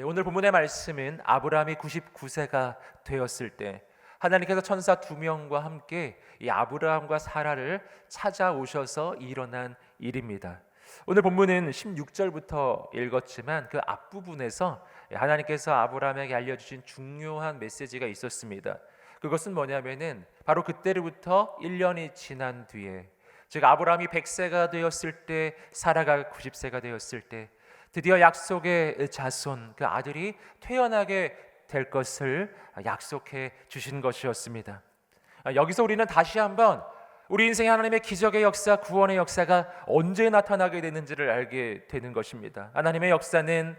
오늘 본문의 말씀은 아브라함이 99세가 되었을 때 하나님께서 천사 2명과 함께 이 아브라함과 사라를 찾아오셔서 일어난 일입니다. 오늘 본문은 16절부터 읽었지만 그 앞부분에서 하나님께서 아브라함에게 알려주신 중요한 메시지가 있었습니다. 그것은 뭐냐면은 바로 그때로부터 1년이 지난 뒤에, 즉 아브라함이 100세가 되었을 때, 사라가 90세가 되었을 때 드디어 약속의 자손, 그 아들이 태어나게 될 것을 약속해 주신 것이었습니다. 여기서 우리는 다시 한번 우리 인생의 하나님의 기적의 역사, 구원의 역사가 언제 나타나게 되는지를 알게 되는 것입니다. 하나님의 역사는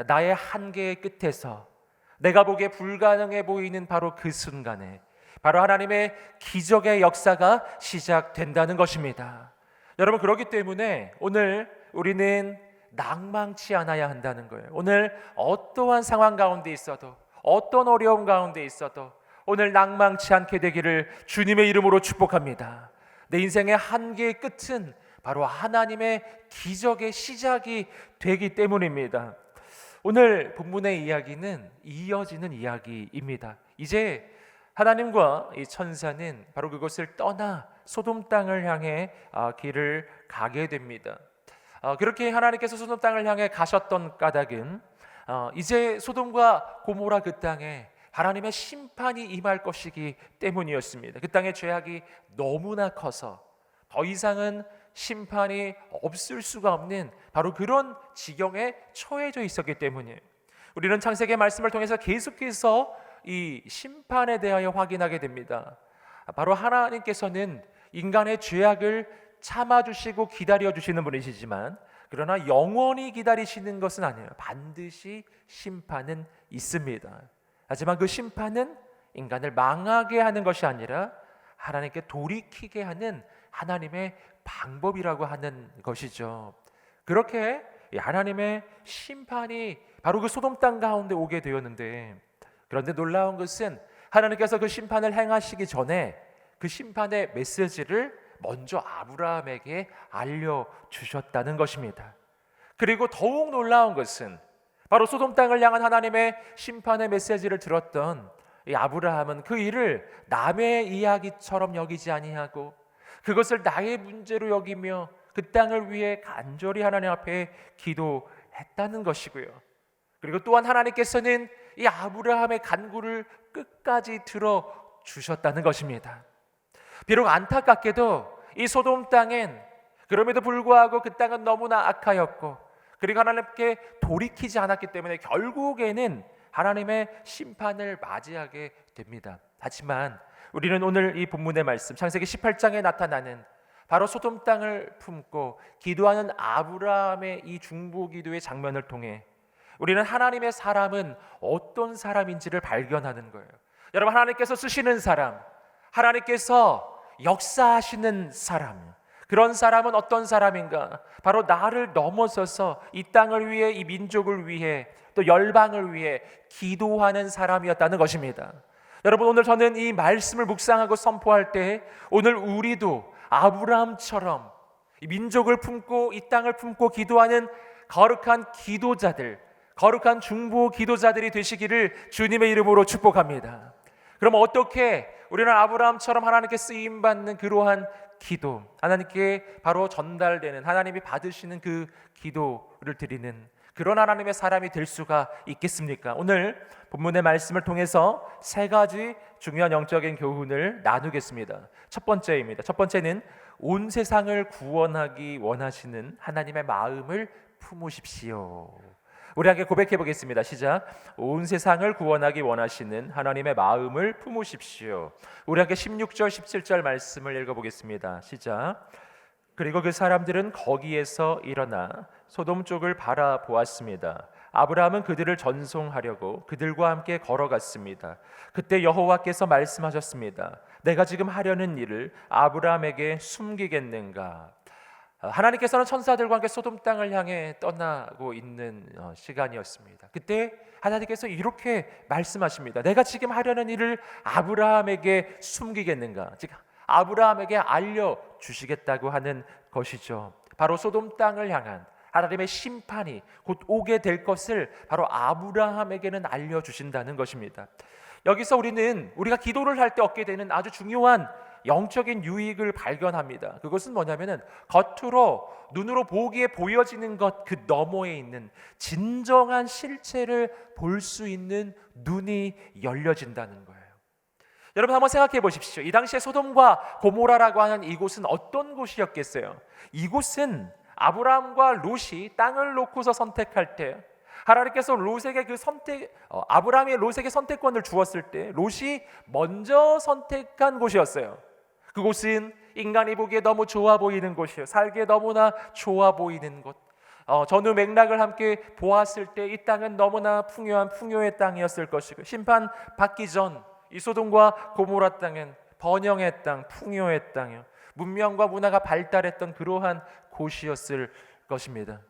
나의 한계의 끝에서 내가 보기에 불가능해 보이는 바로 그 순간에 바로 하나님의 기적의 역사가 시작된다는 것입니다. 여러분, 그렇기 때문에 오늘 우리는 낭망치 않아야 한다는 거예요. 오늘 어떠한 상황 가운데 있어도, 어떤 어려움 가운데 있어도 오늘 낭망치 않게 되기를 주님의 이름으로 축복합니다. 내 인생의 한계의 끝은 바로 하나님의 기적의 시작이 되기 때문입니다. 오늘 본문의 이야기는 이어지는 이야기입니다. 이제 하나님과 이 천사는 바로 그것을 떠나 소돔 땅을 향해 길을 가게 됩니다. 그렇게 하나님께서 소돔 땅을 향해 가셨던 까닭은 이제 소돔과 고모라 그 땅에 하나님의 심판이 임할 것이기 때문이었습니다. 그 땅의 죄악이 너무나 커서 더 이상은 심판이 없을 수가 없는 바로 그런 지경에 처해져 있었기 때문이에요. 우리는 창세기의 말씀을 통해서 계속해서 이 심판에 대하여 확인하게 됩니다. 바로 하나님께서는 인간의 죄악을 참아주시고 기다려주시는 분이시지만, 그러나 영원히 기다리시는 것은 아니에요. 반드시 심판은 있습니다. 하지만 그 심판은 인간을 망하게 하는 것이 아니라 하나님께 돌이키게 하는 하나님의 방법이라고 하는 것이죠. 그렇게 하나님의 심판이 바로 그 소돔 땅 가운데 오게 되었는데, 그런데 놀라운 것은 하나님께서 그 심판을 행하시기 전에 그 심판의 메시지를 먼저 아브라함에게 알려주셨다는 것입니다. 그리고 더욱 놀라운 것은 바로 소돔 땅을 향한 하나님의 심판의 메시지를 들었던 이 아브라함은 그 일을 남의 이야기처럼 여기지 아니하고 그것을 나의 문제로 여기며 그 땅을 위해 간절히 하나님 앞에 기도했다는 것이고요. 그리고 또한 하나님께서는 이 아브라함의 간구를 끝까지 들어주셨다는 것입니다. 비록 안타깝게도 이 소돔 땅엔 그럼에도 불구하고 그 땅은 너무나 악하였고, 그리고 하나님께 돌이키지 않았기 때문에 결국에는 하나님의 심판을 맞이하게 됩니다. 하지만 우리는 오늘 이 본문의 말씀, 창세기 18장에 나타나는 바로 소돔 땅을 품고 기도하는 아브라함의 이 중보기도의 장면을 통해 우리는 하나님의 사람은 어떤 사람인지를 발견하는 거예요. 여러분, 하나님께서 쓰시는 사람, 하나님께서 역사하시는 사람, 그런 사람은 어떤 사람인가? 바로 나를 넘어서서 이 땅을 위해, 이 민족을 위해, 또 열방을 위해 기도하는 사람이었다는 것입니다. 여러분, 오늘 저는 이 말씀을 묵상하고 선포할 때 오늘 우리도 아브라함처럼 이 민족을 품고 이 땅을 품고 기도하는 거룩한 기도자들, 거룩한 중보 기도자들이 되시기를 주님의 이름으로 축복합니다. 그럼 어떻게 우리는 아브라함처럼 하나님께 쓰임받는 그러한 기도, 하나님께 바로 전달되는, 하나님이 받으시는 그 기도를 드리는 그런 하나님의 사람이 될 수가 있겠습니까? 오늘 본문의 말씀을 통해서 세 가지 중요한 영적인 교훈을 나누겠습니다. 첫 번째입니다. 첫 번째는 온 세상을 구원하기 원하시는 하나님의 마음을 품으십시오. 우리 함께 고백해 보겠습니다. 시작. 온 세상을 구원하기 원하시는 하나님의 마음을 품으십시오. 우리 함께 16절 17절 말씀을 읽어보겠습니다. 시작. 그리고 그 사람들은 거기에서 일어나 소돔 쪽을 바라보았습니다. 아브라함은 그들을 전송하려고 그들과 함께 걸어갔습니다. 그때 여호와께서 말씀하셨습니다. 내가 지금 하려는 일을 아브라함에게 숨기겠는가? 하나님께서는 천사들과 함께 소돔 땅을 향해 떠나고 있는 시간이었습니다. 그때 하나님께서 이렇게 말씀하십니다. 내가 지금 하려는 일을 아브라함에게 숨기겠는가? 즉 아브라함에게 알려주시겠다고 하는 것이죠. 바로 소돔 땅을 향한 하나님의 심판이 곧 오게 될 것을 바로 아브라함에게는 알려주신다는 것입니다. 여기서 우리가 기도를 할 때 얻게 되는 아주 중요한 영적인 유익을 발견합니다. 그것은 뭐냐면은 겉으로 눈으로 보기에 보여지는 것 그 너머에 있는 진정한 실체를 볼 수 있는 눈이 열려진다는 거예요. 여러분 한번 생각해 보십시오. 이 당시에 소돔과 고모라라고 하는 이곳은 어떤 곳이었겠어요? 이곳은 아브라함과 롯이 땅을 놓고서 선택할 때 하나님께서 롯에게 아브라함이 롯에게 선택권을 주었을 때 롯이 먼저 선택한 곳이었어요. 그곳은 인간이 보기에 너무 좋아 보이는 곳이에요. 살기에 너무나 좋아 보이는 곳. 전후 맥락을 함께 보았을 때 이 땅은 너무나 풍요한 풍요의 땅이었을 것이고, 심판 받기 전 이 소돔과 고모라 땅은 번영의 땅, 풍요의 땅이요, 문명과 문화가 발달했던 그러한 곳이었을 것입니다.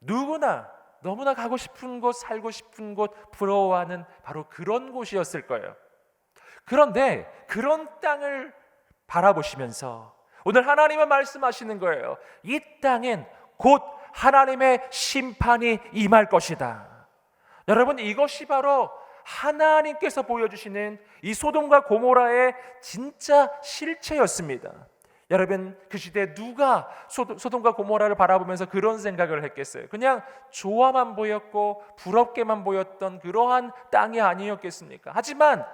누구나 너무나 가고 싶은 곳, 살고 싶은 곳, 부러워하는 바로 그런 곳이었을 거예요. 그런데 그런 땅을 바라보시면서 오늘 하나님은 말씀하시는 거예요. 이 땅엔 곧 하나님의 심판이 임할 것이다. 여러분, 이것이 바로 하나님께서 보여주시는 이 소돔과 고모라의 진짜 실체였습니다. 여러분, 그 시대에 누가 소돔과 고모라를 바라보면서 그런 생각을 했겠어요? 그냥 좋아만 보였고 부럽게만 보였던 그러한 땅이 아니었겠습니까? 하지만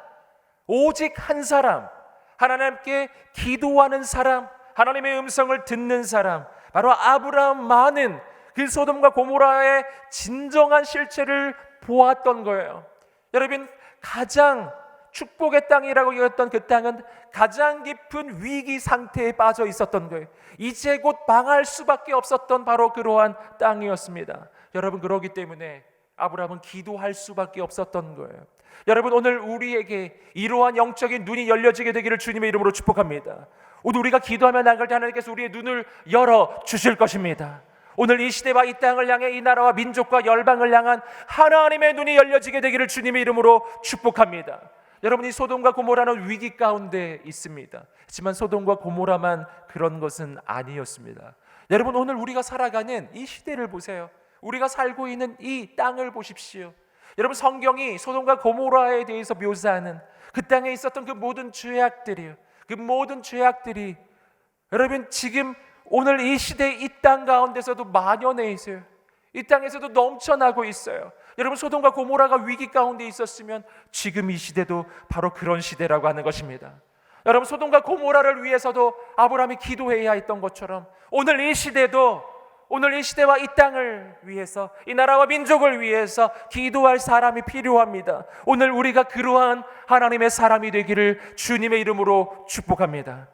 오직 한 사람, 하나님께 기도하는 사람, 하나님의 음성을 듣는 사람, 바로 아브라함만은 그 소돔과 고모라의 진정한 실체를 보았던 거예요. 여러분, 가장 축복의 땅이라고 여겼던 그 땅은 가장 깊은 위기 상태에 빠져 있었던 거예요. 이제 곧 망할 수밖에 없었던 바로 그러한 땅이었습니다. 여러분, 그러기 때문에 아브라함은 기도할 수밖에 없었던 거예요. 여러분, 오늘 우리에게 이러한 영적인 눈이 열려지게 되기를 주님의 이름으로 축복합니다. 오늘 우리가 기도하며 나갈 때 하나님께서 우리의 눈을 열어 주실 것입니다. 오늘 이 시대와 이 땅을 향해 이 나라와 민족과 열방을 향한 하나님의 눈이 열려지게 되기를 주님의 이름으로 축복합니다. 여러분, 이 소돔과 고모라는 위기 가운데 있습니다. 하지만 소돔과 고모라만 그런 것은 아니었습니다. 여러분, 오늘 우리가 살아가는 이 시대를 보세요. 우리가 살고 있는 이 땅을 보십시오. 여러분, 성경이 소돔과 고모라에 대해서 묘사하는 그 땅에 있었던 그 모든 죄악들이요, 그 모든 죄악들이 여러분 지금 오늘 이 시대 이 땅 가운데서도 만연해 있어요. 이 땅에서도 넘쳐나고 있어요. 여러분, 소돔과 고모라가 위기 가운데 있었으면 지금 이 시대도 바로 그런 시대라고 하는 것입니다. 여러분, 소돔과 고모라를 위해서도 아브라함이 기도해야 했던 것처럼 오늘 이 시대도, 오늘 이 시대와 이 땅을 위해서, 이 나라와 민족을 위해서 기도할 사람이 필요합니다. 오늘 우리가 그러한 하나님의 사람이 되기를 주님의 이름으로 축복합니다.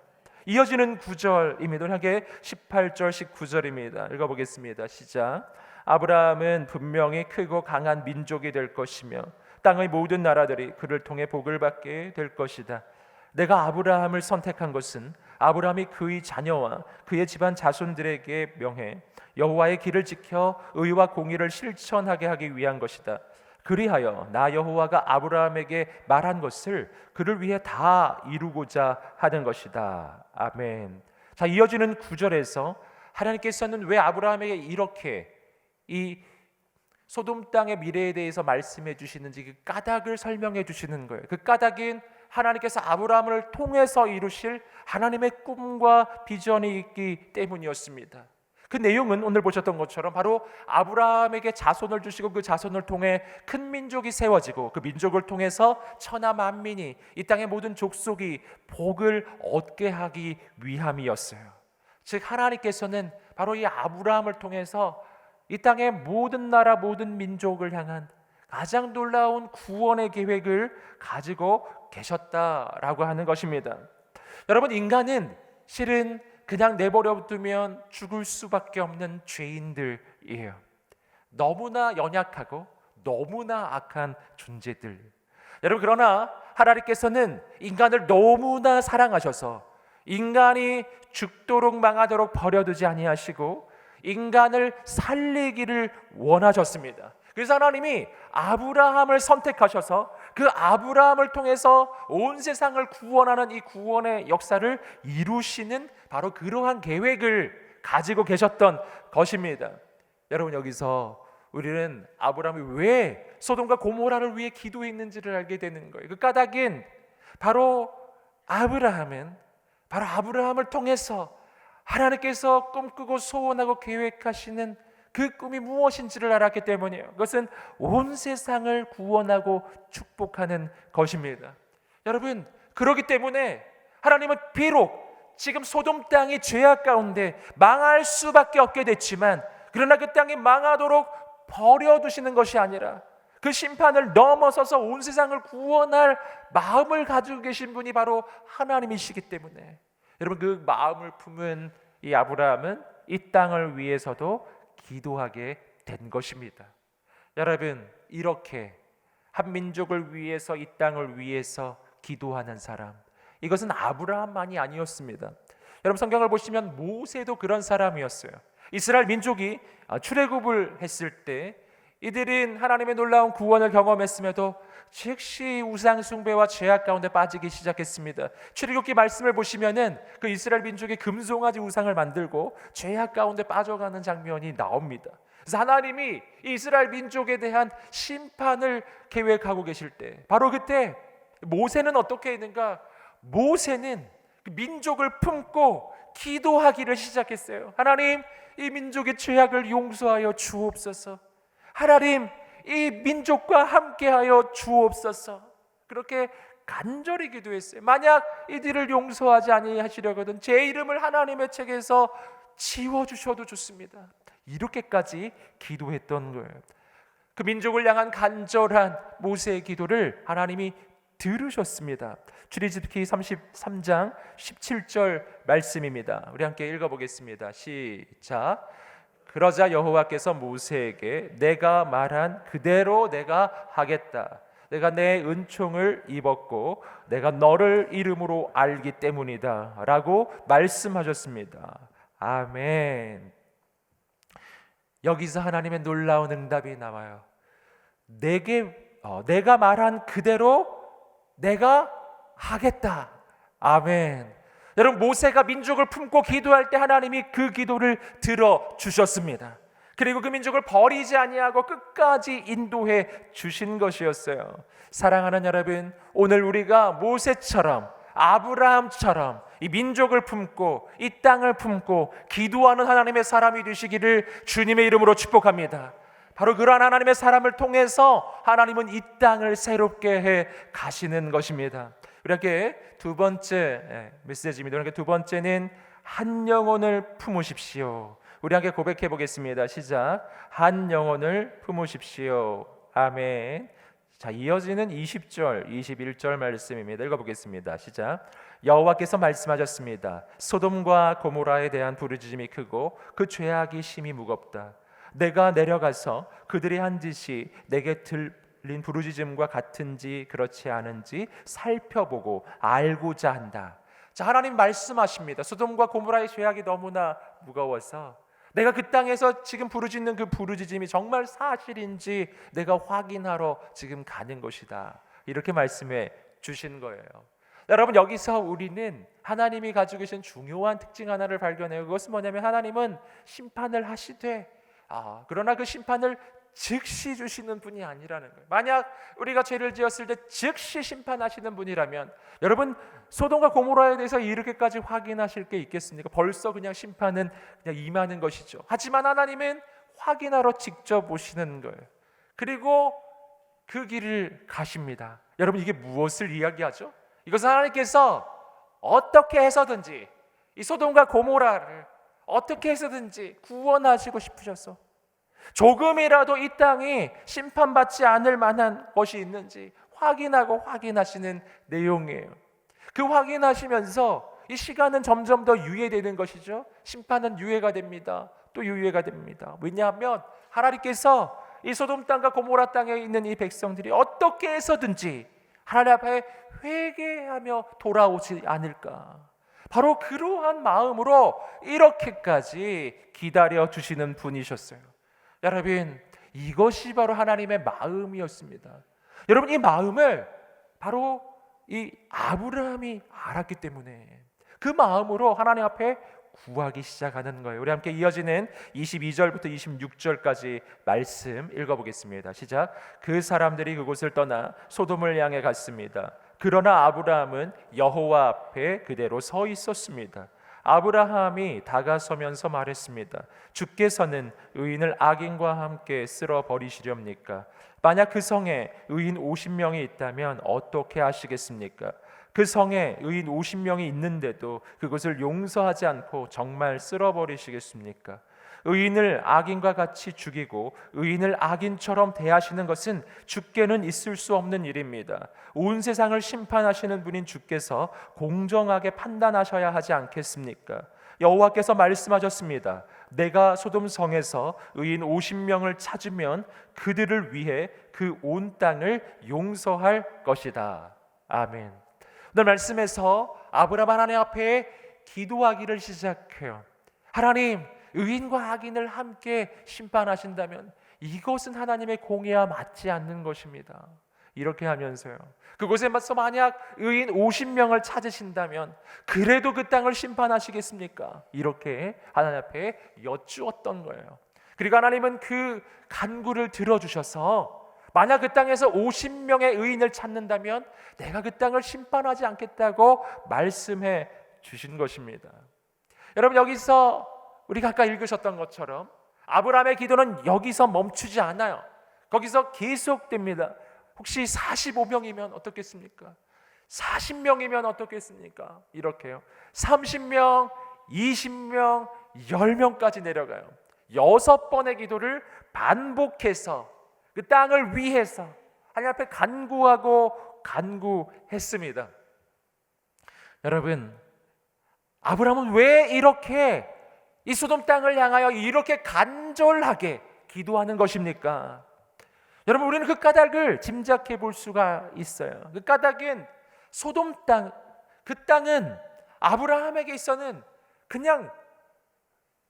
이어지는 9절입니다. 함께 18절 19절입니다. 읽어보겠습니다. 시작. 아브라함은 분명히 크고 강한 민족이 될 것이며 땅의 모든 나라들이 그를 통해 복을 받게 될 것이다. 내가 아브라함을 선택한 것은 아브라함이 그의 자녀와 그의 집안 자손들에게 명해 여호와의 길을 지켜 의와 공의를 실천하게 하기 위한 것이다. 그리하여 나 여호와가 아브라함에게 말한 것을 그를 위해 다 이루고자 하는 것이다. 아멘. 자, 이어지는 9절에서 하나님께서는 왜 아브라함에게 이렇게 이 소돔 땅의 미래에 대해서 말씀해 주시는지 그 까닭을 설명해 주시는 거예요. 그 까닭은 하나님께서 아브라함을 통해서 이루실 하나님의 꿈과 비전이 있기 때문이었습니다. 그 내용은 오늘 보셨던 것처럼 바로 아브라함에게 자손을 주시고 그 자손을 통해 큰 민족이 세워지고 그 민족을 통해서 천하 만민이, 이 땅의 모든 족속이 복을 얻게 하기 위함이었어요. 즉 하나님께서는 바로 이 아브라함을 통해서 이 땅의 모든 나라 모든 민족을 향한 가장 놀라운 구원의 계획을 가지고 계셨다라고 하는 것입니다. 여러분, 인간은 실은 그냥 내버려 두면 죽을 수밖에 없는 죄인들이에요. 너무나 연약하고 너무나 악한 존재들. 여러분, 그러나 하나님께서는 인간을 너무나 사랑하셔서 인간이 죽도록 망하도록 버려두지 아니하시고 인간을 살리기를 원하셨습니다. 그래서 하나님이 아브라함을 선택하셔서 그 아브라함을 통해서 온 세상을 구원하는 이 구원의 역사를 이루시는 바로 그러한 계획을 가지고 계셨던 것입니다. 여러분, 여기서 우리는 아브라함이 왜 소돔과 고모라를 위해 기도했는지를 알게 되는 거예요. 그 까닭은 바로 아브라함을 통해서 하나님께서 꿈꾸고 소원하고 계획하시는 그 꿈이 무엇인지를 알았기 때문이에요. 그것은 온 세상을 구원하고 축복하는 것입니다. 여러분, 그렇기 때문에 하나님은 비록 지금 소돔 땅이 죄악 가운데 망할 수밖에 없게 됐지만, 그러나 그 땅이 망하도록 버려두시는 것이 아니라 그 심판을 넘어서서 온 세상을 구원할 마음을 가지고 계신 분이 바로 하나님이시기 때문에, 여러분, 그 마음을 품은 이 아브라함은 이 땅을 위해서도 기도하게 된 것입니다. 여러분, 이렇게 한 민족을 위해서, 이 땅을 위해서 기도하는 사람, 이것은 아브라함만이 아니었습니다. 여러분, 성경을 보시면 모세도 그런 사람이었어요. 이스라엘 민족이 출애굽을 했을 때 이들은 하나님의 놀라운 구원을 경험했음에도 즉시 우상 숭배와 죄악 가운데 빠지기 시작했습니다. 출애굽기 말씀을 보시면은 그 이스라엘 민족이 금송아지 우상을 만들고 죄악 가운데 빠져가는 장면이 나옵니다. 그래서 하나님이 이스라엘 민족에 대한 심판을 계획하고 계실 때, 바로 그때 모세는 어떻게 했는가? 모세는 그 민족을 품고 기도하기를 시작했어요. 하나님, 이 민족의 죄악을 용서하여 주옵소서. 하나님, 이 민족과 함께하여 주옵소서. 그렇게 간절히 기도했어요. 만약 이들을 용서하지 아니하시려거든 제 이름을 하나님의 책에서 지워주셔도 좋습니다. 이렇게까지 기도했던 거예요. 그 민족을 향한 간절한 모세의 기도를 하나님이 들으셨습니다. 출애굽기 33장 17절 말씀입니다. 우리 함께 읽어보겠습니다. 시작. 그러자 여호와께서 모세에게 내가 말한 그대로 내가 하겠다. 내가 내 은총을 입었고 내가 너를 이름으로 알기 때문이다 라고 말씀하셨습니다. 아멘. 여기서 하나님의 놀라운 응답이 나와요. 내가 말한 그대로 내가 하겠다. 아멘. 여러분, 모세가 민족을 품고 기도할 때 하나님이 그 기도를 들어주셨습니다. 그리고 그 민족을 버리지 아니하고 끝까지 인도해 주신 것이었어요. 사랑하는 여러분, 오늘 우리가 모세처럼, 아브라함처럼 이 민족을 품고 이 땅을 품고 기도하는 하나님의 사람이 되시기를 주님의 이름으로 축복합니다. 바로 그러한 하나님의 사람을 통해서 하나님은 이 땅을 새롭게 해 가시는 것입니다. 우리 함께 두 번째 메시지입니다. 두 번째는 한 영혼을 품으십시오. 우리 함께 고백해 보겠습니다. 시작. 한 영혼을 품으십시오. 아멘. 자, 이어지는 20절, 21절 말씀입니다. 읽어보겠습니다. 시작. 여호와께서 말씀하셨습니다. 소돔과 고모라에 대한 부르짖음이 크고 그 죄악이 심히 무겁다. 내가 내려가서 그들이 한 짓이 내게 들린 부르짖음과 같은지 그렇지 않은지 살펴보고 알고자 한다. 자, 하나님 말씀하십니다. 소돔과 고모라의 죄악이 너무나 무거워서 내가 그 땅에서 지금 부르짖는 그 부르짖음이 정말 사실인지 내가 확인하러 지금 가는 것이다. 이렇게 말씀해 주신 거예요. 여러분, 여기서 우리는 하나님이 가지고 계신 중요한 특징 하나를 발견해요. 그것은 뭐냐면 하나님은 심판을 하시되 그러나 그 심판을 즉시 주시는 분이 아니라는 거예요. 만약 우리가 죄를 지었을 때 즉시 심판하시는 분이라면 여러분, 소돔과 고모라에 대해서 이렇게까지 확인하실 게 있겠습니까? 벌써 그냥 심판은 그냥 임하는 것이죠. 하지만 하나님은 확인하러 직접 오시는 거예요. 그리고 그 길을 가십니다. 여러분, 이게 무엇을 이야기하죠? 이것은 하나님께서 어떻게 해서든지 이 소돔과 고모라를 어떻게 해서든지 구원하시고 싶으셔서 조금이라도 이 땅이 심판받지 않을 만한 것이 있는지 확인하시는 내용이에요. 그 확인하시면서 이 시간은 점점 더 유예되는 것이죠. 심판은 유예가 됩니다. 또 유예가 됩니다. 왜냐하면 하나님께서 이 소돔 땅과 고모라 땅에 있는 이 백성들이 어떻게 해서든지 하나님 앞에 회개하며 돌아오지 않을까, 바로 그러한 마음으로 이렇게까지 기다려 주시는 분이셨어요. 여러분, 이것이 바로 하나님의 마음이었습니다. 여러분, 이 마음을 바로 이 아브라함이 알았기 때문에 그 마음으로 하나님 앞에 구하기 시작하는 거예요. 우리 함께 이어지는 22절부터 26절까지 말씀 읽어보겠습니다. 시작. 그 사람들이 그곳을 떠나 소돔을 향해 갔습니다. 그러나 아브라함은 여호와 앞에 그대로 서 있었습니다. 아브라함이 다가서면서 말했습니다. 주께서는 의인을 악인과 함께 쓸어 버리시렵니까? 만약 그 성에 의인 50명이 있다면 어떻게 하시겠습니까? 그 성에 의인 50명이 있는데도 그것을 용서하지 않고 정말 쓸어버리시겠습니까? 의인을 악인과 같이 죽이고 의인을 악인처럼 대하시는 것은 주께는 있을 수 없는 일입니다. 온 세상을 심판하시는 분인 주께서 공정하게 판단하셔야 하지 않겠습니까? 여호와께서 말씀하셨습니다. 내가 소돔 성에서 의인 50명을 찾으면 그들을 위해 그 온 땅을 용서할 것이다. 아멘. 오늘 말씀에서 아브라함 하나님 앞에 기도하기를 시작해요. 하나님, 의인과 악인을 함께 심판하신다면 이것은 하나님의 공의와 맞지 않는 것입니다. 이렇게 하면서요, 그곳에 맞서 만약 의인 50명을 찾으신다면 그래도 그 땅을 심판하시겠습니까? 이렇게 하나님 앞에 여쭈었던 거예요. 그리고 하나님은 그 간구를 들어주셔서 만약 그 땅에서 50명의 의인을 찾는다면 내가 그 땅을 심판하지 않겠다고 말씀해 주신 것입니다. 여러분, 여기서 우리가 아까 읽으셨던 것처럼 아브라함의 기도는 여기서 멈추지 않아요. 거기서 계속됩니다. 혹시 45명이면 어떻겠습니까? 40명이면 어떻겠습니까? 이렇게요. 30명, 20명, 10명까지 내려가요. 6번의 기도를 반복해서 그 땅을 위해서 하나님 앞에 간구했습니다. 여러분, 아브라함은 왜 이렇게 이 소돔 땅을 향하여 이렇게 간절하게 기도하는 것입니까? 여러분, 우리는 그 까닭을 짐작해 볼 수가 있어요. 그 까닭은 소돔 땅, 그 땅은 아브라함에게 있어서는 그냥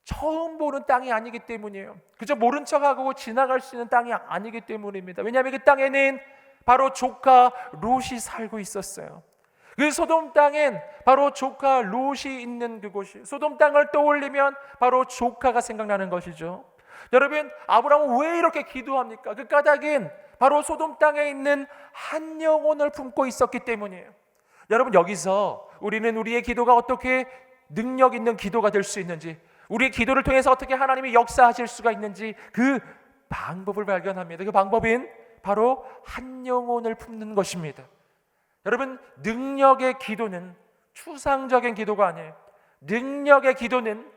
처음 보는 땅이 아니기 때문이에요. 그저 모른 척하고 지나갈 수 있는 땅이 아니기 때문입니다. 왜냐하면 그 땅에는 바로 조카 롯이 살고 있었어요. 그 소돔 땅엔 바로 조카 롯이 있는 그곳이, 소돔 땅을 떠올리면 바로 조카가 생각나는 것이죠. 여러분, 아브라함은 왜 이렇게 기도합니까? 그 까닭은 바로 소돔 땅에 있는 한 영혼을 품고 있었기 때문이에요. 여러분, 여기서 우리는 우리의 기도가 어떻게 능력 있는 기도가 될 수 있는지, 우리의 기도를 통해서 어떻게 하나님이 역사하실 수가 있는지 그 방법을 발견합니다. 그 방법은 바로 한 영혼을 품는 것입니다. 여러분, 능력의 기도는 추상적인 기도가 아니에요. 능력의 기도는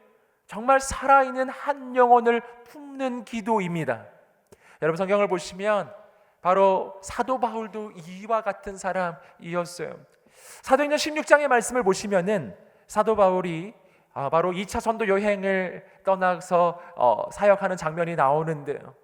정말 살아있는 한 영혼을 품는 기도입니다. 여러분, 성경을 보시면 바로 사도 바울도 이와 같은 사람이었어요. 사도행전 16장의 말씀을 보시면은 사도 바울이 바로 2차 전도 여행을 떠나서 사역하는 장면이 나오는데요.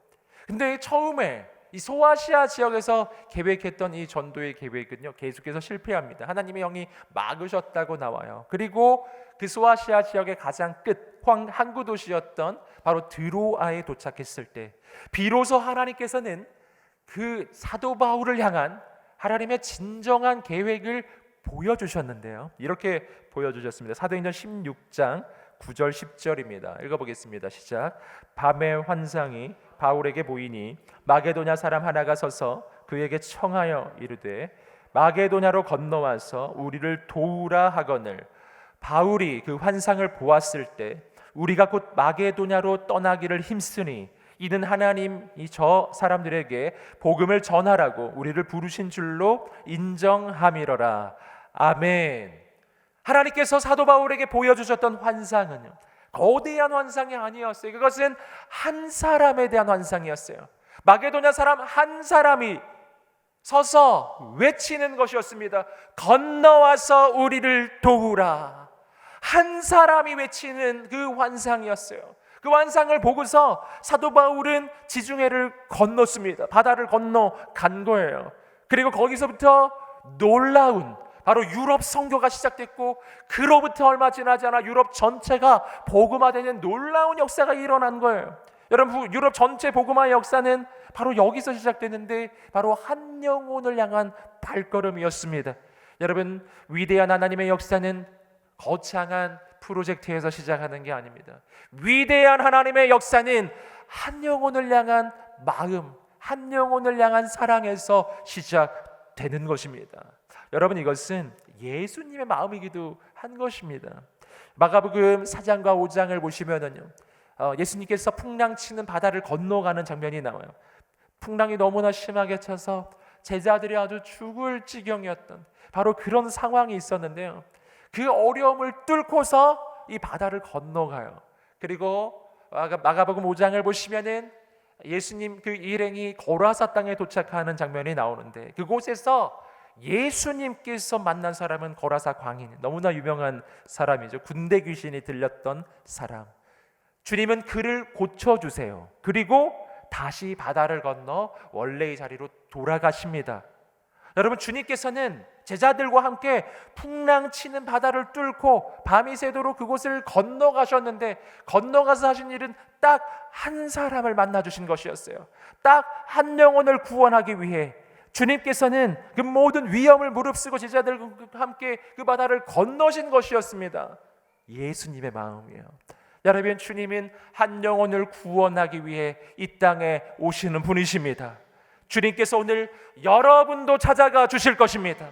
근데 처음에 이 소아시아 지역에서 계획했던 이 전도의 계획은요, 계속해서 실패합니다. 하나님의 영이 막으셨다고 나와요. 그리고 그 소아시아 지역의 가장 끝 항구 도시였던 바로 드로아에 도착했을 때 비로소 하나님께서는 그 사도 바울을 향한 하나님의 진정한 계획을 보여주셨는데요. 이렇게 보여주셨습니다. 사도행전 16장 9절 10절입니다. 읽어보겠습니다. 시작. 밤의 환상이 바울에게 보이니 마게도냐 사람 하나가 서서 그에게 청하여 이르되 마게도냐로 건너와서 우리를 도우라 하거늘. 바울이 그 환상을 보았을 때 우리가 곧 마게도냐로 떠나기를 힘쓰니 이는 하나님이 저 사람들에게 복음을 전하라고 우리를 부르신 줄로 인정함이러라. 아멘. 하나님께서 사도 바울에게 보여주셨던 환상은요, 거대한 환상이 아니었어요. 그것은 한 사람에 대한 환상이었어요. 마게도냐 사람 한 사람이 서서 외치는 것이었습니다. 건너와서 우리를 도우라. 한 사람이 외치는 그 환상이었어요. 그 환상을 보고서 사도 바울은 지중해를 건넜습니다. 바다를 건너간 거예요. 그리고 거기서부터 놀라운 바로 유럽 선교가 시작됐고, 그로부터 얼마 지나지 않아 유럽 전체가 복음화되는 놀라운 역사가 일어난 거예요. 여러분, 유럽 전체 복음화의 역사는 바로 여기서 시작되는데 바로 한 영혼을 향한 발걸음이었습니다. 여러분, 위대한 하나님의 역사는 거창한 프로젝트에서 시작하는 게 아닙니다. 위대한 하나님의 역사는 한 영혼을 향한 마음, 한 영혼을 향한 사랑에서 시작되는 것입니다. 여러분, 이것은 예수님의 마음이기도 한 것입니다. 마가복음 4장과 5장을 보시면은요, 예수님께서 풍랑 치는 바다를 건너가는 장면이 나와요. 풍랑이 너무나 심하게 쳐서 제자들이 아주 죽을 지경이었던 바로 그런 상황이 있었는데요, 그 어려움을 뚫고서 이 바다를 건너가요. 그리고 마가복음 5장을 보시면은 예수님 그 일행이 고라사 땅에 도착하는 장면이 나오는데, 그곳에서 예수님께서 만난 사람은 고라사 광인, 너무나 유명한 사람이죠. 군대 귀신이 들렸던 사람. 주님은 그를 고쳐주세요. 그리고 다시 바다를 건너 원래의 자리로 돌아가십니다. 여러분, 주님께서는 제자들과 함께 풍랑 치는 바다를 뚫고 밤이 새도록 그곳을 건너가셨는데, 건너가서 하신 일은 딱 한 사람을 만나 주신 것이었어요. 딱 한 영혼을 구원하기 위해 주님께서는 그 모든 위험을 무릅쓰고 제자들과 함께 그 바다를 건너신 것이었습니다. 예수님의 마음이에요. 여러분, 주님은 한 영혼을 구원하기 위해 이 땅에 오시는 분이십니다. 주님께서 오늘 여러분도 찾아가 주실 것입니다.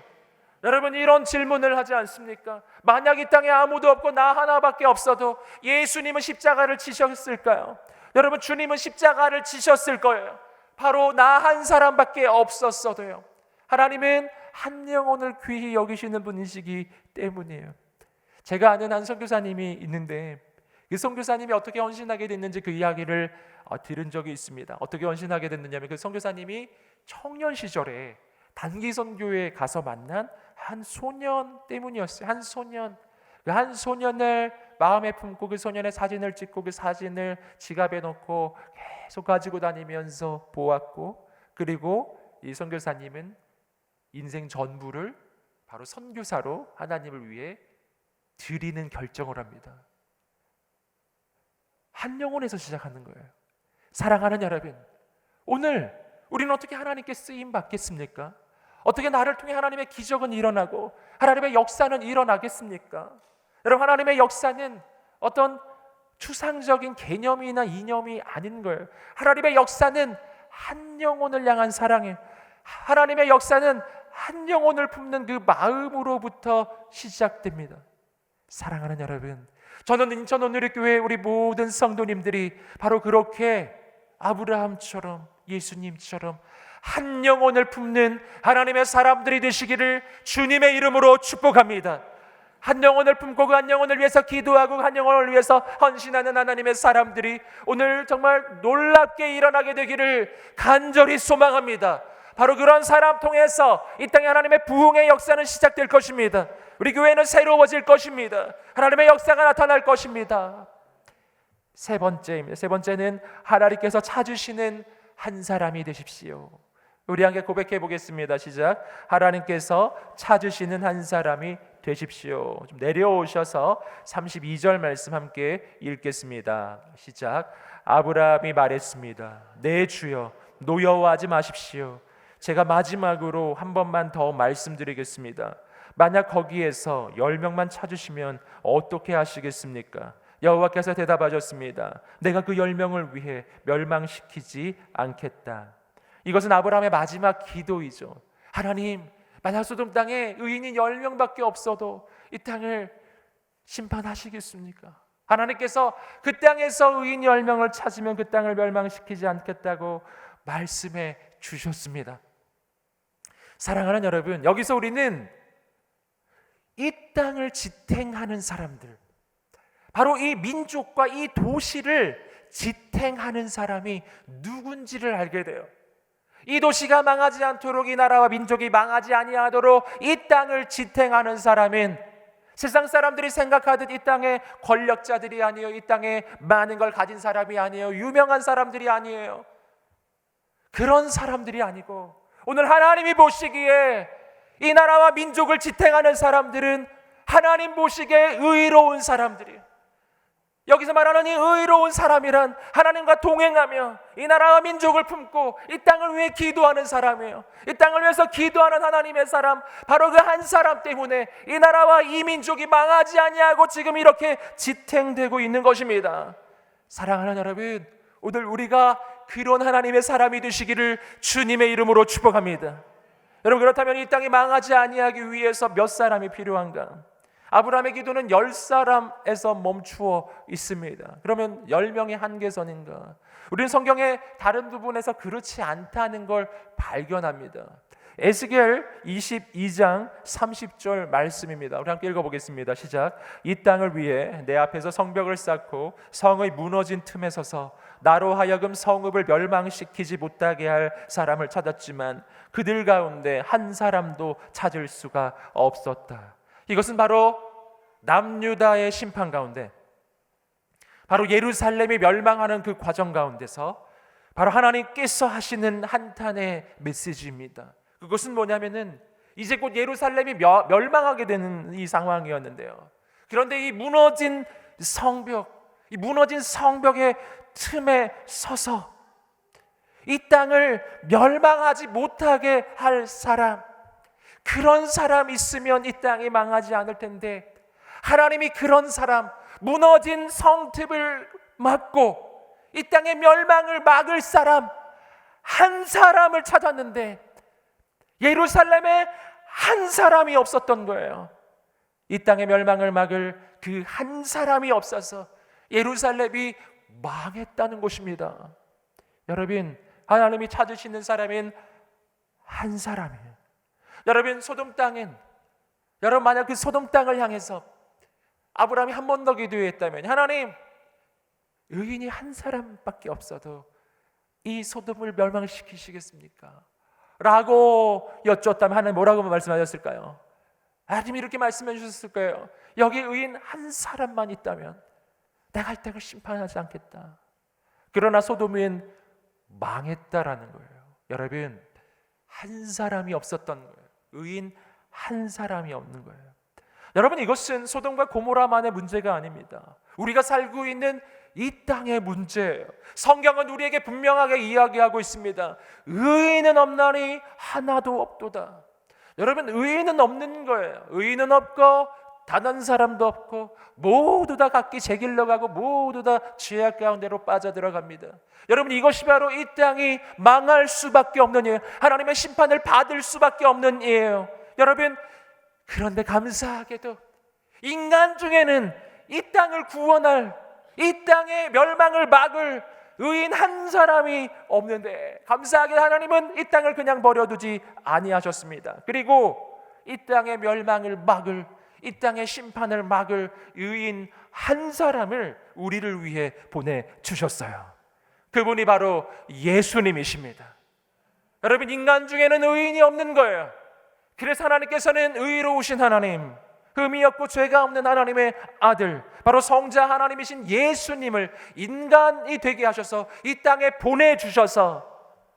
여러분, 이런 질문을 하지 않습니까? 만약 이 땅에 아무도 없고 나 하나밖에 없어도 예수님은 십자가를 지셨을까요? 여러분, 주님은 십자가를 지셨을 거예요. 바로 나 한 사람밖에 없었어도요. 하나님은 한 영혼을 귀히 여기시는 분이시기 때문이에요. 제가 아는 한 선교사님이 있는데, 그 선교사님이 어떻게 헌신하게 됐는지 그 이야기를 들은 적이 있습니다. 어떻게 헌신하게 됐느냐면, 그 선교사님이 청년 시절에 단기 선교에 가서 만난 한 소년 때문이었어요. 한 소년. 그 한 소년을 마음에 품고 그 소년의 사진을 찍고 그 사진을 지갑에 넣고 계속 가지고 다니면서 보았고, 그리고 이 선교사님은 인생 전부를 바로 선교사로 하나님을 위해 드리는 결정을 합니다. 한 영혼에서 시작하는 거예요. 사랑하는 여러분, 오늘 우리는 어떻게 하나님께 쓰임 받겠습니까? 어떻게 나를 통해 하나님의 기적은 일어나고 하나님의 역사는 일어나겠습니까? 여러분, 하나님의 역사는 어떤 추상적인 개념이나 이념이 아닌 거예요. 하나님의 역사는 한 영혼을 향한 사랑이에요. 하나님의 역사는 한 영혼을 품는 그 마음으로부터 시작됩니다. 사랑하는 여러분, 저는 인천 온누리교회 우리 모든 성도님들이 바로 그렇게 아브라함처럼 예수님처럼 한 영혼을 품는 하나님의 사람들이 되시기를 주님의 이름으로 축복합니다. 한 영혼을 품고 그 한 영혼을 위해서 기도하고 한 영혼을 위해서 헌신하는 하나님의 사람들이 오늘 정말 놀랍게 일어나게 되기를 간절히 소망합니다. 바로 그런 사람 통해서 이 땅에 하나님의 부흥의 역사는 시작될 것입니다. 우리 교회는 새로워질 것입니다. 하나님의 역사가 나타날 것입니다. 세 번째입니다. 세 번째는 하나님께서 찾으시는 한 사람이 되십시오. 우리 함께 고백해 보겠습니다. 시작. 하나님께서 찾으시는 한 사람이 되십시오. 좀 내려오셔서 32절 말씀 함께 읽겠습니다. 시작. 아브라함이 말했습니다. 네 주여, 노여워하지 마십시오. 제가 마지막으로 한 번만 더 말씀드리겠습니다. 만약 거기에서 10명만 찾으시면 어떻게 하시겠습니까? 여호와께서 대답하셨습니다. 내가 그 10명을 위해 멸망시키지 않겠다. 이것은 아브라함의 마지막 기도이죠. 하나님, 만약 소돔 땅에 의인이 10명밖에 없어도 이 땅을 심판하시겠습니까? 하나님께서 그 땅에서 의인 10명을 찾으면 그 땅을 멸망시키지 않겠다고 말씀해 주셨습니다. 사랑하는 여러분, 여기서 우리는 이 땅을 지탱하는 사람들, 바로 이 민족과 이 도시를 지탱하는 사람이 누군지를 알게 돼요. 이 도시가 망하지 않도록, 이 나라와 민족이 망하지 아니하도록 이 땅을 지탱하는 사람은 세상 사람들이 생각하듯 이 땅의 권력자들이 아니에요. 이 땅에 많은 걸 가진 사람이 아니에요. 유명한 사람들이 아니에요. 그런 사람들이 아니고, 오늘 하나님이 보시기에 이 나라와 민족을 지탱하는 사람들은 하나님 보시기에 의로운 사람들이에요. 여기서 말하는 이 의로운 사람이란 하나님과 동행하며 이 나라와 민족을 품고 이 땅을 위해 기도하는 사람이에요. 이 땅을 위해서 기도하는 하나님의 사람, 바로 그 한 사람 때문에 이 나라와 이 민족이 망하지 아니하고 지금 이렇게 지탱되고 있는 것입니다. 사랑하는 여러분, 오늘 우리가 그런 하나님의 사람이 되시기를 주님의 이름으로 축복합니다. 여러분, 그렇다면 이 땅이 망하지 아니하기 위해서 몇 사람이 필요한가? 아브라함의 기도는 10사람에서 멈추어 있습니다. 그러면 10명의 한계선인가? 우리는 성경의 다른 부분에서 그렇지 않다는 걸 발견합니다. 에스겔 22장 30절 말씀입니다. 우리 함께 읽어보겠습니다. 시작. 이 땅을 위해 내 앞에서 성벽을 쌓고 성의 무너진 틈에 서서 나로 하여금 성읍을 멸망시키지 못하게 할 사람을 찾았지만 그들 가운데 한 사람도 찾을 수가 없었다. 이것은 바로 남유다의 심판 가운데, 바로 예루살렘이 멸망하는 그 과정 가운데서 바로 하나님께서 하시는 한탄의 메시지입니다. 그것은 뭐냐면은 이제 곧 예루살렘이 멸망하게 되는 이 상황이었는데요. 그런데 이 무너진 성벽의 틈에 서서 이 땅을 멸망하지 못하게 할 사람, 그런 사람 있으면 이 땅이 망하지 않을 텐데 하나님이 그런 사람, 무너진 성읍을 막고 이 땅의 멸망을 막을 사람 한 사람을 찾았는데 예루살렘에 한 사람이 없었던 거예요. 이 땅의 멸망을 막을 그 한 사람이 없어서 예루살렘이 망했다는 것입니다. 여러분, 하나님이 찾으시는 사람은 한 사람이에요. 여러분, 소돔 땅은, 여러분 만약 그 소돔 땅을 향해서 아브라함이 한 번 더 기도했다면, 하나님, 의인이 한 사람밖에 없어도 이 소돔을 멸망시키시겠습니까? 라고 여쭈었다면 하나님 뭐라고 말씀하셨을까요? 하나님이 이렇게 말씀해 주셨을 거예요. 여기 의인 한 사람만 있다면 내가 이 땅을 심판하지 않겠다. 그러나 소돔은 망했다라는 거예요. 여러분, 한 사람이 없었던 거예요. 의인 한 사람이 없는 거예요. 여러분, 이것은 소돔과 고모라만의 문제가 아닙니다. 우리가 살고 있는 이 땅의 문제예요. 성경은 우리에게 분명하게 이야기하고 있습니다. 의인은 없나니 하나도 없도다. 여러분, 의인은 없는 거예요. 의인은 없고 단 한 사람도 없고 모두 다 각기 제 길로 가고 모두 다 죄악 가운데로 빠져들어갑니다. 여러분, 이것이 바로 이 땅이 망할 수밖에 없는 이에요. 하나님의 심판을 받을 수밖에 없는 이에요. 여러분, 그런데 감사하게도 인간 중에는 이 땅을 구원할, 이 땅의 멸망을 막을 의인 한 사람이 없는데 감사하게 하나님은 이 땅을 그냥 버려두지 아니하셨습니다. 그리고 이 땅의 멸망을 막을, 이 땅의 심판을 막을 의인 한 사람을 우리를 위해 보내주셨어요. 그분이 바로 예수님이십니다. 여러분, 인간 중에는 의인이 없는 거예요. 그래서 하나님께서는 의로우신 하나님, 흠이 없고 죄가 없는 하나님의 아들, 바로 성자 하나님이신 예수님을 인간이 되게 하셔서 이 땅에 보내주셔서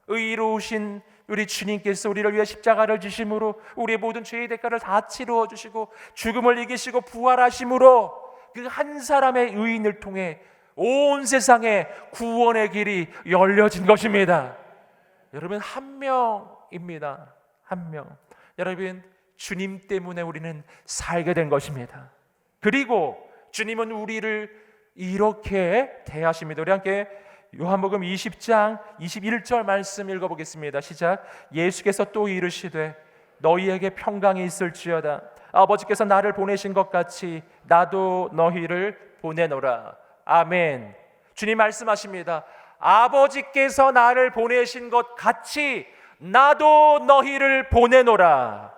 의로우신 우리 주님께서 우리를 위해 십자가를 지심으로 우리의 모든 죄의 대가를 다 치루어 주시고 죽음을 이기시고 부활하심으로 그 한 사람의 의인을 통해 온 세상에 구원의 길이 열려진 것입니다. 여러분, 한 명입니다. 한 명. 여러분, 주님 때문에 우리는 살게 된 것입니다. 그리고 주님은 우리를 이렇게 대하십니다. 우리 함께 요한복음 20장 21절 말씀 읽어보겠습니다. 시작. 예수께서 또 이르시되 너희에게 평강이 있을지어다. 아버지께서 나를 보내신 것 같이 나도 너희를 보내노라. 아멘. 주님 말씀하십니다. 아버지께서 나를 보내신 것 같이 나도 너희를 보내노라.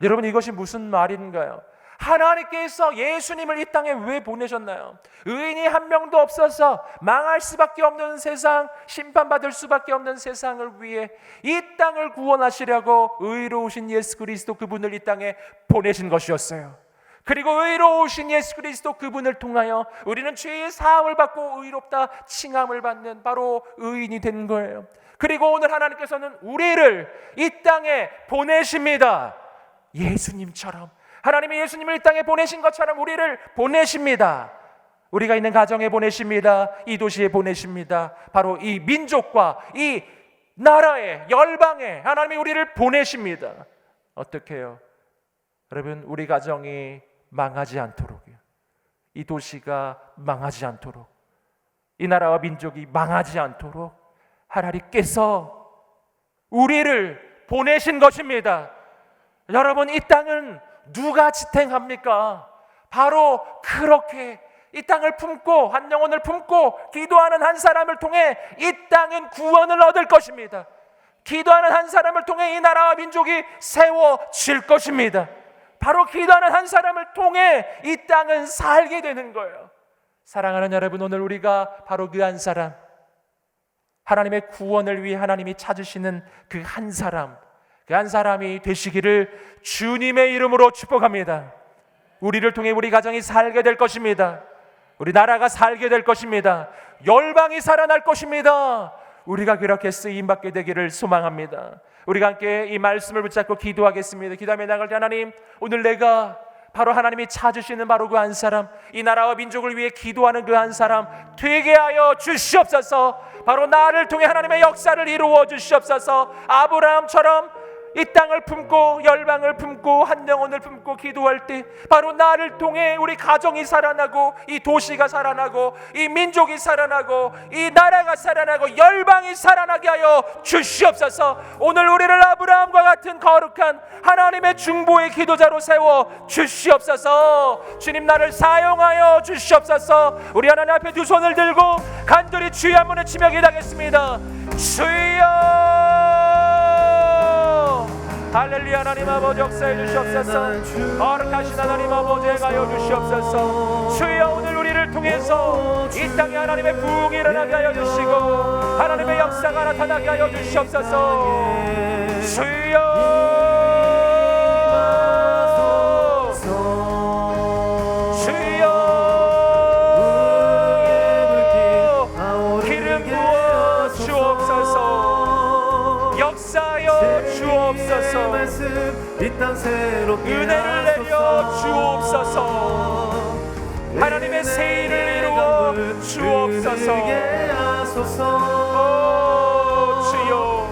여러분, 이것이 무슨 말인가요? 하나님께서 예수님을 이 땅에 왜 보내셨나요? 의인이 한 명도 없어서 망할 수밖에 없는 세상, 심판받을 수밖에 없는 세상을 위해 이 땅을 구원하시려고 의로우신 예수 그리스도 그분을 이 땅에 보내신 것이었어요. 그리고 의로우신 예수 그리스도 그분을 통하여 우리는 죄의 사함을 받고 의롭다 칭함을 받는 바로 의인이 된 거예요. 그리고 오늘 하나님께서는 우리를 이 땅에 보내십니다. 예수님처럼, 하나님이 예수님을 이 땅에 보내신 것처럼 우리를 보내십니다. 우리가 있는 가정에 보내십니다. 이 도시에 보내십니다. 바로 이 민족과 이 나라에, 열방에 하나님이 우리를 보내십니다. 어떻게 해요? 여러분, 우리 가정이 망하지 않도록요, 이 도시가 망하지 않도록, 이 나라와 민족이 망하지 않도록 하나님께서 우리를 보내신 것입니다. 여러분, 이 땅은 누가 지탱합니까? 바로 그렇게 이 땅을 품고, 한 영혼을 품고 기도하는 한 사람을 통해 이 땅은 구원을 얻을 것입니다. 기도하는 한 사람을 통해 이 나라와 민족이 세워질 것입니다. 바로 기도하는 한 사람을 통해 이 땅은 살게 되는 거예요. 사랑하는 여러분, 오늘 우리가 바로 그 한 사람, 하나님의 구원을 위해 하나님이 찾으시는 그 한 사람, 그 한 사람이 되시기를 주님의 이름으로 축복합니다. 우리를 통해 우리 가정이 살게 될 것입니다. 우리 나라가 살게 될 것입니다. 열방이 살아날 것입니다. 우리가 그렇게 쓰임받게 되기를 소망합니다. 우리가 함께 이 말씀을 붙잡고 기도하겠습니다. 기도하며 나갈 때, 하나님, 오늘 내가 바로 하나님이 찾으시는 바로 그 한 사람, 이 나라와 민족을 위해 기도하는 그 한 사람 되게 하여 주시옵소서. 바로 나를 통해 하나님의 역사를 이루어 주시옵소서. 아브라함처럼 이 땅을 품고 열방을 품고 한 영혼을 품고 기도할 때 바로 나를 통해 우리 가정이 살아나고 이 도시가 살아나고 이 민족이 살아나고 이 나라가 살아나고 열방이 살아나게 하여 주시옵소서. 오늘 우리를 아브라함과 같은 거룩한 하나님의 중보의 기도자로 세워 주시옵소서. 주님, 나를 사용하여 주시옵소서. 우리 하나님 앞에 두 손을 들고 간절히 주의 한 문에 치며 기도하겠습니다. 주여, 할렐루야. 하나님 아버지, 역사해 주시옵소서. 거룩하신 하나님 아버지, 행하여 주시옵소서. 주여, 오늘 우리를 통해서 이 땅에 하나님의 부흥이 일어나게 하여 주시고 하나님의 역사가 나타나게 하여 주시옵소서. 주여, 은혜를 내려 주옵소서. 하나님의 새 일을 이루어 주옵소서. 주여,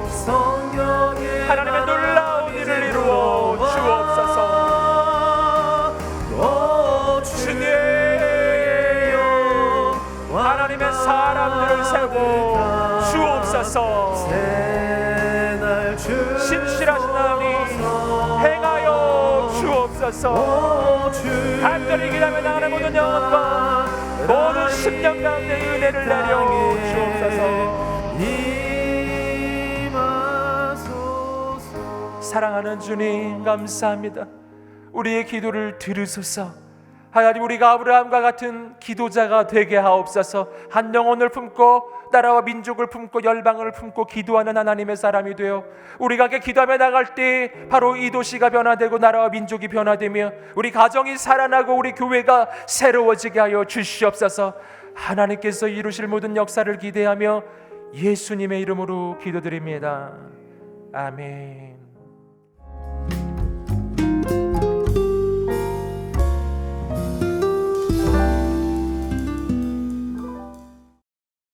하나님의 놀라운 일을 이루어 주옵소서. 주님, 하나님의 사람들을 세워 주옵소서. 신실하신 하나님, 행하여 주옵소서. 간절히 기도하며 나가는 모든 영혼과 모든 심령 가운데 은혜를 내려 주옵소서. 사랑하는 주님, 감사합니다. 우리의 기도를 들으소서. 하나님, 우리가 아브라함과 같은 기도자가 되게 하옵소서. 한 영혼을 품고 나라와 민족을 품고 열방을 품고 기도하는 하나님의 사람이 되어 우리가 함께 기도하며 나갈 때 바로 이 도시가 변화되고 나라와 민족이 변화되며 우리 가정이 살아나고 우리 교회가 새로워지게 하여 주시옵소서. 하나님께서 이루실 모든 역사를 기대하며 예수님의 이름으로 기도드립니다. 아멘.